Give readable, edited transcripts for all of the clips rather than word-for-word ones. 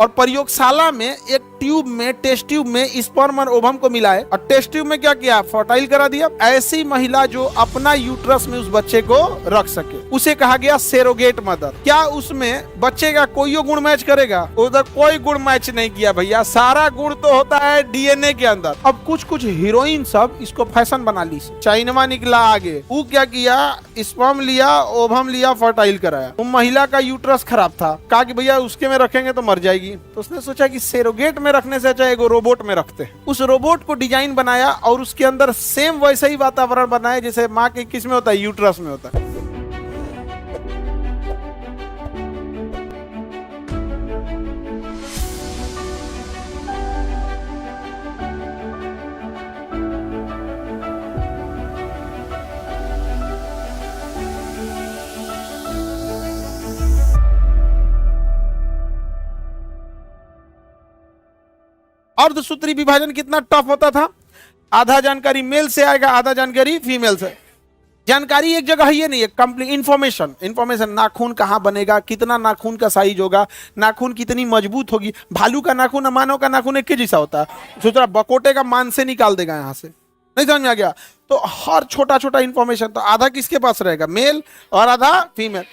और प्रयोगशाला में एक ट्यूब में, टेस्ट ट्यूब में स्पर्म और ओवम को मिलाए और टेस्ट ट्यूब में क्या किया, फर्टाइल करा दिया। ऐसी महिला जो अपना यूट्रस में उस बच्चे को रख सके उसे कहा गया सेरोगेट मदर। क्या उसमें बच्चे का कोई गुण मैच करेगा? उधर कोई गुण मैच नहीं किया भैया, सारा गुण तो होता है डीएनए के अंदर। अब कुछ कुछ हीरोइन सब इसको फैशन बना ली, चाइना निकला आगे। वो क्या किया, स्पर्म लिया, ओवम लिया, फर्टाइल कराया। वो महिला का यूट्रस खराब था, कहा कि भैया उसके में रखेंगे तो मर जाएगी, तो उसने सोचा कि सेरोगेट में रखने से अच्छा एगो रोबोट में रखते हैं। उस रोबोट को डिजाइन बनाया और उसके अंदर सेम वैसा ही वातावरण बनाया जैसे माँ के किस में होता है, यूट्रस में होता है। अर्धसूत्री विभाजन कितना टफ होता था, आधा जानकारी मेल से आएगा, आधा जानकारी फीमेल से। जानकारी एक जगह ही नहीं है, कंप्लीट इंफॉर्मेशन नाखून कहाँ बनेगा, कितना नाखून का साइज होगा, नाखून कितनी मजबूत होगी। भालू का नाखून और मानव का नाखून एक ही जैसा होता है, सोच रहा बकोटे का मान से निकाल देगा यहाँ से, नहीं समझ में आ गया। तो हर छोटा छोटा इंफॉर्मेशन तो आधा किसके पास रहेगा, मेल, और आधा फीमेल।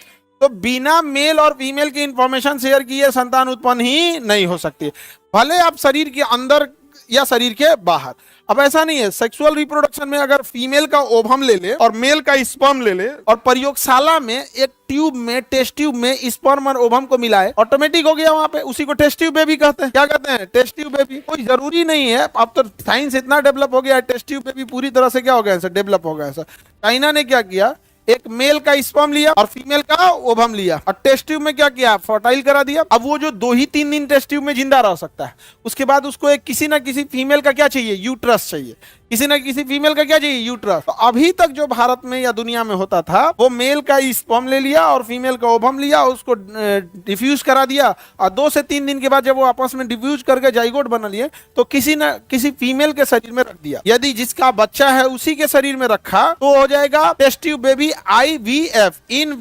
तो बिना मेल और फीमेल की इंफॉर्मेशन शेयर किए संतान उत्पन्न ही नहीं हो सकती, भले आप शरीर के अंदर या शरीर के बाहर। अब ऐसा नहीं है, सेक्सुअल रिप्रोडक्शन में अगर फीमेल का ओवम ले ले और मेल का स्पर्म ले ले और प्रयोगशाला में एक ट्यूब में, टेस्ट ट्यूब में स्पर्म और ओवम को मिलाए, ऑटोमेटिक हो गया वहां पे। उसी को टेस्ट ट्यूब बेबी कहते हैं। क्या कहते हैं, टेस्ट ट्यूब बेबी। कोई जरूरी नहीं है, अब तो साइंस इतना डेवलप हो गया है, टेस्ट ट्यूब बेबी पूरी तरह से क्या हो गया, डेवलप हो गया। चाइना ने क्या किया, एक मेल का स्पर्म लिया और फीमेल का ओवम लिया और टेस्ट ट्यूब में क्या किया, फर्टाइल करा दिया। अब वो जो 2 ही 3 दिन टेस्ट ट्यूब में जिंदा रह सकता है, उसके बाद उसको एक किसी ना किसी फीमेल का क्या चाहिए, यूट्रस चाहिए, किसी ना किसी फीमेल का क्या चाहिए, यूट्रस। तो अभी तक जो भारत में या दुनिया में होता था, वो मेल का स्पर्म ले लिया और फीमेल का ओवम लिया, उसको डिफ्यूज करा दिया और 2 से 3 दिन के बाद जब वो आपस में डिफ्यूज करके जाइगोट बना लिए तो किसी न किसी फीमेल के शरीर में रख दिया। यदि जिसका बच्चा है उसी के शरीर में रखा तो हो जाएगा test tube baby, IVF, in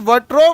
vitro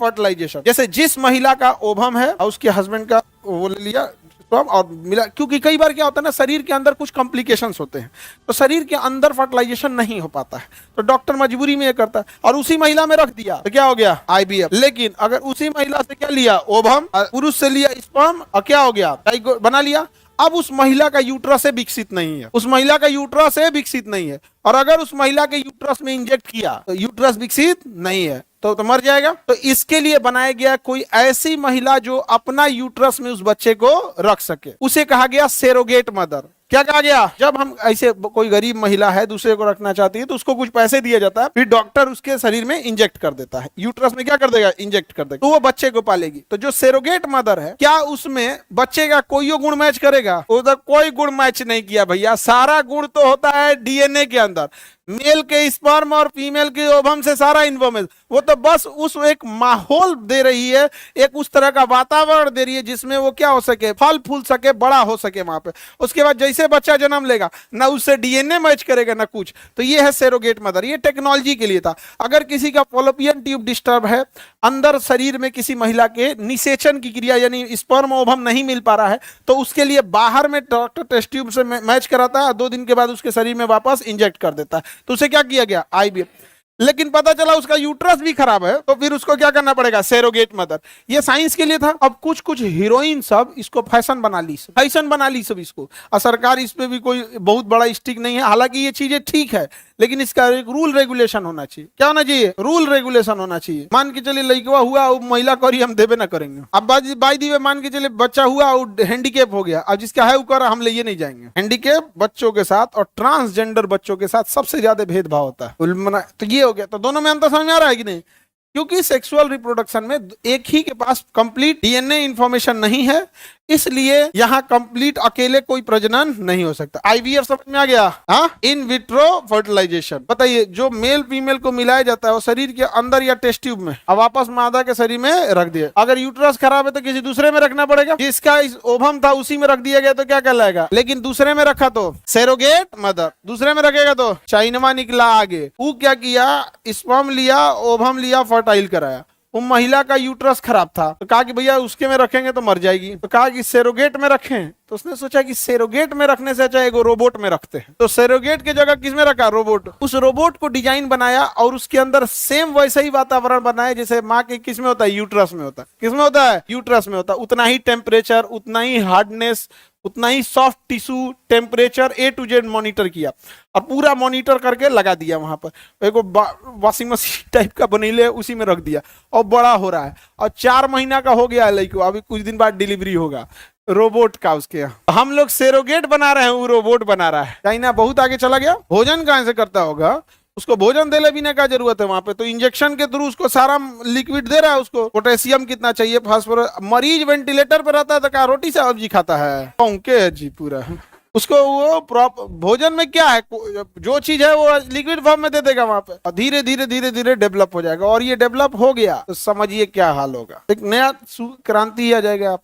fertilisation. जैसे जिस महिला का ओवम है और उसके हस्बैंड का वो ले लिया और मिला, क्योंकि कई बार क्या होता है ना, शरीर के अंदर कुछ कॉम्प्लिकेशंस होते हैं तो शरीर के अंदर फर्टिलाइजेशन नहीं हो पाता है, तो डॉक्टर मजबूरी में ये करता है और उसी महिला में रख दिया तो क्या हो गया, IVF। लेकिन अगर उसी महिला से क्या लिया, ओवम, पुरुष से लिया स्पर्म और क्या हो गया, बना लिया। अब उस महिला का यूट्रस से विकसित नहीं है, उस महिला का यूट्रस से विकसित नहीं है, और अगर उस महिला के यूट्रस में इंजेक्ट किया तो यूट्रस विकसित नहीं है तो मर जाएगा। तो इसके लिए बनाया गया कोई ऐसी महिला जो अपना यूट्रस में उस बच्चे को रख सके, उसे कहा गया सेरोगेट मदर। क्या कहा गया, जब हम ऐसे कोई गरीब महिला है दूसरे को रखना चाहती है तो उसको कुछ पैसे दिया जाता है, फिर डॉक्टर उसके शरीर में इंजेक्ट कर देता है, यूट्रस में क्या कर देगा, इंजेक्ट कर देगा, तो वो बच्चे को पालेगी। तो जो सेरोगेट मदर है, क्या उसमें बच्चे का कोई गुण मैच करेगा? उधर कोई गुण मैच नहीं किया भैया, सारा गुण तो होता है डीएनए के अंदर। मेल के स्पर्म और फीमेल के ओवम से सारा इन्फॉर्मेशन, वो तो बस उस एक माहौल दे रही है, एक उस तरह का वातावरण दे रही है जिसमें वो क्या हो सके, फल फूल सके, बड़ा हो सके वहां पे। उसके बाद जैसे बच्चा जन्म लेगा ना उससे डीएनए मैच करेगा ना कुछ, तो ये है सेरोगेट मदर। ये टेक्नोलॉजी के लिए था। अगर किसी का फॉलोपियन ट्यूब डिस्टर्ब है, अंदर शरीर में किसी महिला के निषेचन की क्रिया यानी स्पर्म ओवम नहीं मिल पा रहा है, तो उसके लिए बाहर में डॉक्टर टेस्ट ट्यूब से मैच कराता है, 2 दिन के बाद उसके शरीर में वापस इंजेक्ट कर देता है, तो उसे क्या किया गया, IVF। लेकिन पता चला उसका यूट्रस भी खराब है, तो फिर उसको क्या करना पड़ेगा, सेरोगेट मदर। ये साइंस के लिए था। अब कुछ कुछ हीरोइन सब इसको फैशन बना ली सब इसको, और सरकार इस पे भी कोई बहुत बड़ा स्टिक नहीं है। हालांकि ये चीजें ठीक है, लेकिन इसका एक रूल रेगुलेशन होना चाहिए। क्या होना चाहिए, रूल रेगुलेशन होना चाहिए। मान के चलिए लड़का हुआ, महिला करी हम देवे ना करेंगे। अब बाई दी मान के चलिए बच्चा हुआ, हैंडीकेप हो गया, अब जिसका है वो हम ले नहीं जाएंगे। हैंडीकेप बच्चों के साथ और ट्रांसजेंडर बच्चों के साथ सबसे ज्यादा भेदभाव होता है, तो ये हो गया। तो दोनों में अंतर समझ में आ रहा है कि नहीं? क्योंकि सेक्सुअल रिप्रोडक्शन में एक ही के पास कंप्लीट डीएनए इंफॉर्मेशन नहीं है, इसलिए यहाँ कंप्लीट अकेले कोई प्रजनन नहीं हो सकता। IVF समझ में आ गया? हाँ, इन विट्रो फर्टिलाइजेशन। बताइए, जो मेल फीमेल को मिलाया जाता है वो शरीर के अंदर या टेस्ट ट्यूब में, अब वापस मादा के शरीर में रख दिया। अगर यूट्रस खराब है तो किसी दूसरे में रखना पड़ेगा, जिसका ओवम था उसी में रख दिया गया तो क्या कहलाएगा। लेकिन दूसरे में रखा तो सेरोगेट मदर, दूसरे में रखेगा तो चाइना निकला आगे। वो क्या किया, स्पर्म लिया, ओवम लिया, फर्टाइल कराया। वो महिला का यूट्रस खराब था, तो कहा कि भैया उसके में रखेंगे तो मर जाएगी, तो कहा कि सेरोगेट में रखें। तो उसने सोचा कि सेरोगेट में रखने से अच्छा एगो रोबोट में रखते हैं। तो सेरोगेट की जगह किस में रखा? रोबोट। उस रोबोट को डिजाइन बनाया और उसके अंदर सेम वैसा ही वातावरण बनाया जैसे माँ के किस में होता है? यूट्रस में होता है। किस में होता है? यूट्रस में होता है। उतना ही टेम्परेचर, उतना ही हार्डनेस, उतना ही soft tissue, temperature A to Z monitor किया और पूरा मॉनिटर करके लगा दिया वहां पर। एक वॉशिंग मशीन टाइप का बनेले उसी में रख दिया और बड़ा हो रहा है और 4 महीना का हो गया है लड़को, अभी कुछ दिन बाद डिलीवरी होगा रोबोट का उसके यहाँ। हम लोग सेरोगेट बना रहे हैं, वो रोबोट बना रहा है। चाइना बहुत आगे चला गया। भोजन कहां से करता होगा? उसको भोजन देने भी का जरूरत है वहां पे, तो इंजेक्शन के थ्रू उसको सारा लिक्विड दे रहा है। उसको पोटेशियम कितना चाहिए, फास्फोरस। मरीज वेंटिलेटर पे रहता है तो क्या रोटी सब्जी खाता है? कौनके है जी पूरा। उसको वो भोजन में क्या है, जो चीज है वो लिक्विड फॉर्म में दे देगा वहां पे, और धीरे धीरे धीरे धीरे डेवलप हो जाएगा। और ये डेवलप हो गया तो समझिए क्या हाल होगा, एक नया क्रांति आ जाएगा यहाँ पे।